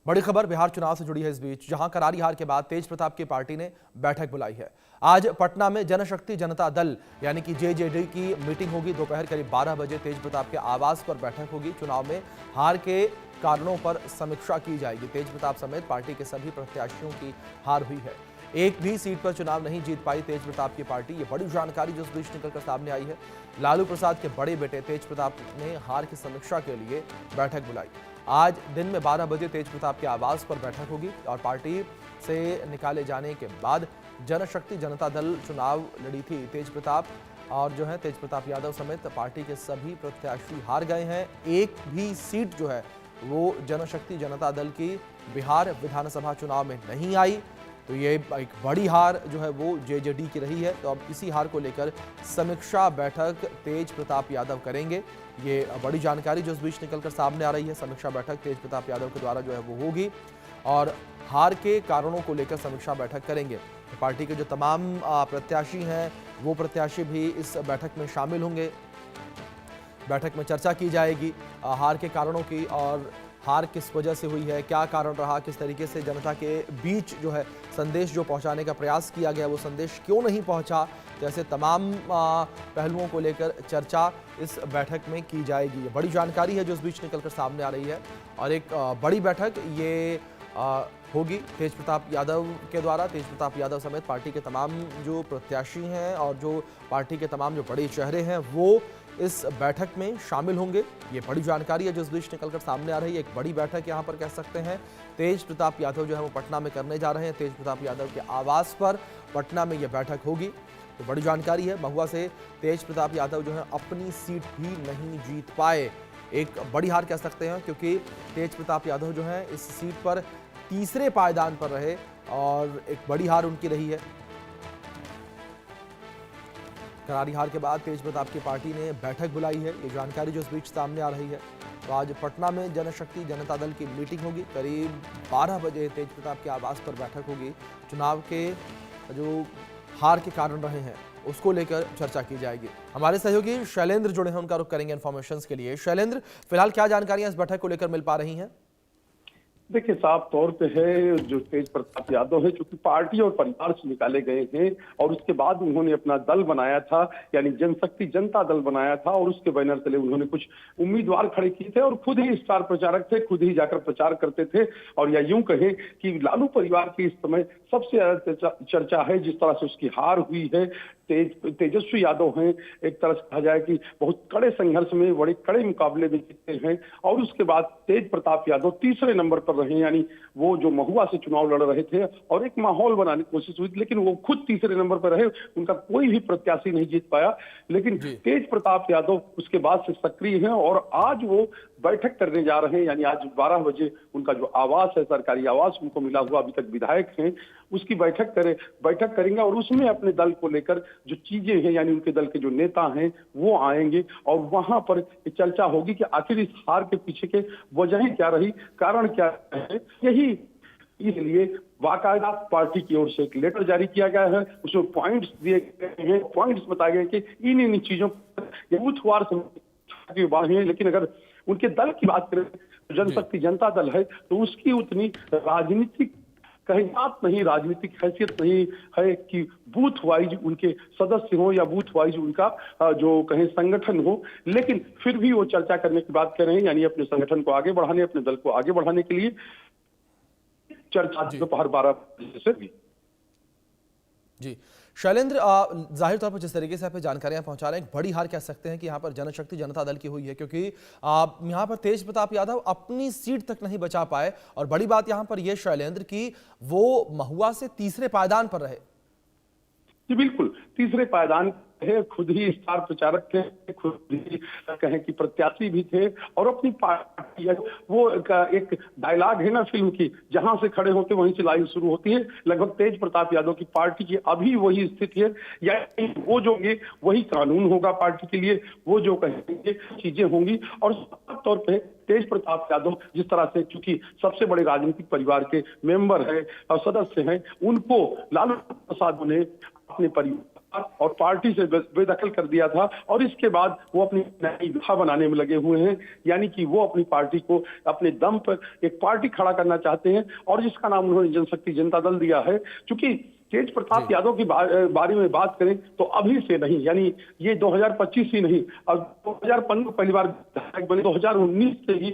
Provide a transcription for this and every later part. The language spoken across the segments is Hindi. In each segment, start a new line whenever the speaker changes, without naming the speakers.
बड़ी खबर बिहार चुनाव से जुड़ी है। इस बीच जहां करारी हार के बाद तेज प्रताप की पार्टी ने बैठक बुलाई है। आज पटना में जनशक्ति जनता दल यानी कि जेजेडी की मीटिंग होगी। दोपहर करीब 12 बजे तेज प्रताप के आवास पर बैठक होगी। चुनाव में हार के कारणों पर समीक्षा की जाएगी। तेज प्रताप समेत पार्टी के सभी प्रत्याशियों की हार हुई है। एक भी सीट पर चुनाव नहीं जीत पाई तेज प्रताप की पार्टी। ये बड़ी जानकारी जो इस बीच निकलकर सामने आई है। लालू प्रसाद के बड़े बेटे तेज प्रताप ने हार की समीक्षा के लिए बैठक बुलाई। आज दिन में 12 बजे तेज प्रताप के आवास पर बैठक होगी और पार्टी से निकाले जाने के बाद जनशक्ति जनता दल चुनाव लड़ी थी। तेज प्रताप और जो है तेज प्रताप यादव समेत पार्टी के सभी प्रत्याशी हार गए हैं। एक भी सीट जो है वो जनशक्ति जनता दल की बिहार विधानसभा चुनाव में नहीं आई। तो ये एक बड़ी हार जो है वो जेजेडी की रही है। तो अब इसी हार को लेकर समीक्षा बैठक तेज प्रताप यादव करेंगे। ये बड़ी जानकारी जो इस बीच निकलकर सामने आ रही है। समीक्षा बैठक तेज प्रताप यादव के द्वारा जो है वो होगी और हार के कारणों को लेकर समीक्षा बैठक करेंगे। पार्टी के जो तमाम प्रत्याशी हैं वो प्रत्याशी भी इस बैठक में शामिल होंगे। बैठक में चर्चा की जाएगी हार के कारणों की और हार किस वजह से हुई है, क्या कारण रहा, किस तरीके से जनता के बीच जो है संदेश जो पहुंचाने का प्रयास किया गया वो संदेश क्यों नहीं पहुंचा। जैसे तमाम पहलुओं को लेकर चर्चा इस बैठक में की जाएगी। ये बड़ी जानकारी है जो इस बीच निकलकर सामने आ रही है और एक बड़ी बैठक ये होगी तेज प्रताप यादव के द्वारा। तेज प्रताप यादव समेत पार्टी के तमाम जो प्रत्याशी हैं और जो पार्टी के तमाम जो बड़े चेहरे हैं वो इस बैठक में शामिल होंगे। ये बड़ी जानकारी है जो इस बीच निकलकर सामने आ रही है। एक बड़ी बैठक यहाँ पर कह सकते हैं तेज प्रताप यादव जो है वो पटना में करने जा रहे हैं। तेज प्रताप यादव के आवास पर पटना में ये बैठक होगी। तो बड़ी जानकारी है। महुआ से तेज प्रताप यादव जो है अपनी सीट भी नहीं जीत पाए। एक बड़ी हार कह सकते हैं क्योंकि तेज प्रताप यादव जो है इस सीट पर तीसरे पायदान पर रहे और एक बड़ी हार उनकी रही है। करारी हार के बाद तेज प्रताप की पार्टी ने बैठक बुलाई है। ये जानकारी जो इस बीच सामने आ रही है। तो आज पटना में जनशक्ति जनता दल की मीटिंग होगी। करीब 12 बजे तेज प्रताप के आवास पर बैठक होगी। चुनाव के जो हार के कारण रहे हैं उसको लेकर चर्चा की जाएगी। हमारे सहयोगी शैलेंद्र जुड़े हैं, उनका रुख करेंगे इन्फॉर्मेशन के लिए। शैलेंद्र, फिलहाल क्या जानकारियां इस बैठक को लेकर मिल पा रही हैं?
देखिए, साफ तौर पे है जो तेज प्रताप यादव है चूंकि पार्टी और परिवार से निकाले गए हैं और उसके बाद उन्होंने अपना दल बनाया था यानी जनशक्ति जनता दल बनाया था और उसके बैनर तले उन्होंने कुछ उम्मीदवार खड़े किए थे और खुद ही स्टार प्रचारक थे, खुद ही जाकर प्रचार करते थे। और या यूं कहें कि लालू परिवार की इस समय सबसे ज्यादा चर्चा है जिस तरह से उसकी हार हुई है। तेजस्वी यादव हैं, एक तरह से कहा जाए कि बहुत कड़े संघर्ष में, बड़े कड़े मुकाबले में जीते हैं और उसके बाद तेज प्रताप यादव तीसरे नंबर पर रहे। यानी वो जो महुआ से चुनाव लड़ रहे थे और एक माहौल बनाने की कोशिश हुई लेकिन वो खुद तीसरे नंबर पर रहे। उनका कोई भी प्रत्याशी नहीं जीत पाया। लेकिन तेज प्रताप यादव उसके बाद से सक्रिय हैं और आज वो बैठक करने जा रहे हैं। यानी आज 12 बजे उनका जो आवास है, सरकारी आवास उनको मिला हुआ, अभी तक विधायक हैं, उसकी बैठक करेंगे और उसमें अपने दल को लेकर जो चीजें हैं यानी उनके दल के जो नेता हैं वो आएंगे और वहां पर चर्चा होगी कि आखिर इस हार के पीछे के वजहें क्या रही, कारण क्या है। यही इसलिए बाकायदा पार्टी की ओर से एक लेटर जारी किया गया है, उसमें पॉइंट्स दिए गए हैं, पॉइंट्स बताए गए कि इन चीजों पर बूथवार है। लेकिन अगर उनके दल की बात करें तो जनशक्ति जनता दल है तो उसकी उतनी राजनीतिक कहीं बात नहीं, राजनीतिक हैसियत नहीं है कि बूथ वाइज उनके सदस्य हो या बूथ वाइज उनका जो कहीं संगठन हो। लेकिन फिर भी वो चर्चा करने की बात कर रहे हैं यानी अपने संगठन को आगे बढ़ाने, अपने दल को आगे बढ़ाने के लिए चर्चा दोपहर 12 बजे से भी।
जी शैलेंद्र, जाहिर तौर पर जिस तरीके से आप जानकारियां पहुंचा रहे हैं, एक बड़ी हार कह सकते हैं कि यहाँ पर जनशक्ति जनता दल की हुई है क्योंकि यहाँ पर तेज प्रताप यादव अपनी सीट तक नहीं बचा पाए। और बड़ी बात यहाँ पर यह शैलेंद्र कि वो महुआ से तीसरे पायदान पर रहे।
जी बिल्कुल, तीसरे पायदान है, खुद ही स्टार प्रचारक थे, खुद ही कहें कि प्रत्याशी भी थे और अपनी पार्टी वो एक डायलॉग है ना फिल्म की, जहां से खड़े होते वहीं से लाइन शुरू होती है। लगभग तेज प्रताप यादव की पार्टी की अभी वही स्थिति है। यानी वो जो होंगे वही कानून होगा पार्टी के लिए, वो जो कहेंगे चीजें होंगी। और साफ तौर पर तेज प्रताप यादव जिस तरह से चूंकि सबसे बड़े राजनीतिक परिवार के मेंबर है और सदस्य हैं, उनको लालू प्रसाद ने और पार्टी से बेदखल कर दिया था, और इसके बाद वो अपनी नई दफा बनाने में लगे हुए हैं। यानी कि वो अपनी पार्टी को अपने दम पर एक पार्टी खड़ा करना चाहते हैं, और जिसका नाम उन्होंने जनशक्ति जनता दल दिया है। क्योंकि तेज प्रताप यादव की बारे में बात करें तो अभी से नहीं, यानी ये 2025 ही नहीं, और 2015 पहली बार विधायक बने, 2019 से ही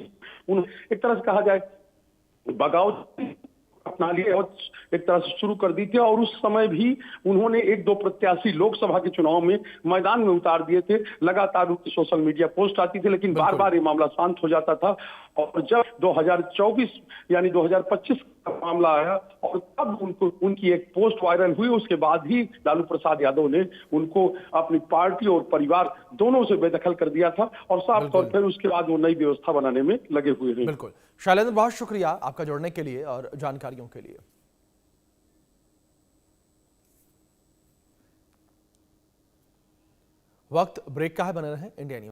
एक तरह से कहा जाए बगावत अपना लिए और एक तरह से शुरू कर दी थी। और उस समय भी उन्होंने एक दो प्रत्याशी लोकसभा के चुनाव में मैदान में उतार दिए थे। लगातार उनकी सोशल मीडिया पोस्ट आती थी, लेकिन बार बार ये मामला शांत हो जाता था। और जब 2024 यानी 2025 का मामला आया और तब उनकी एक पोस्ट वायरल हुई, उसके बाद ही लालू प्रसाद यादव ने उनको अपनी पार्टी और परिवार दोनों से बेदखल कर दिया था, और साफ तौर पर उसके बाद वो नई व्यवस्था बनाने में लगे हुए हैं।
बिल्कुल शैलेंद्र, बहुत शुक्रिया आपका जुड़ने के लिए और जानकारियों के लिए। वक्त ब्रेक का है, बने रहें इंडिया न्यूज।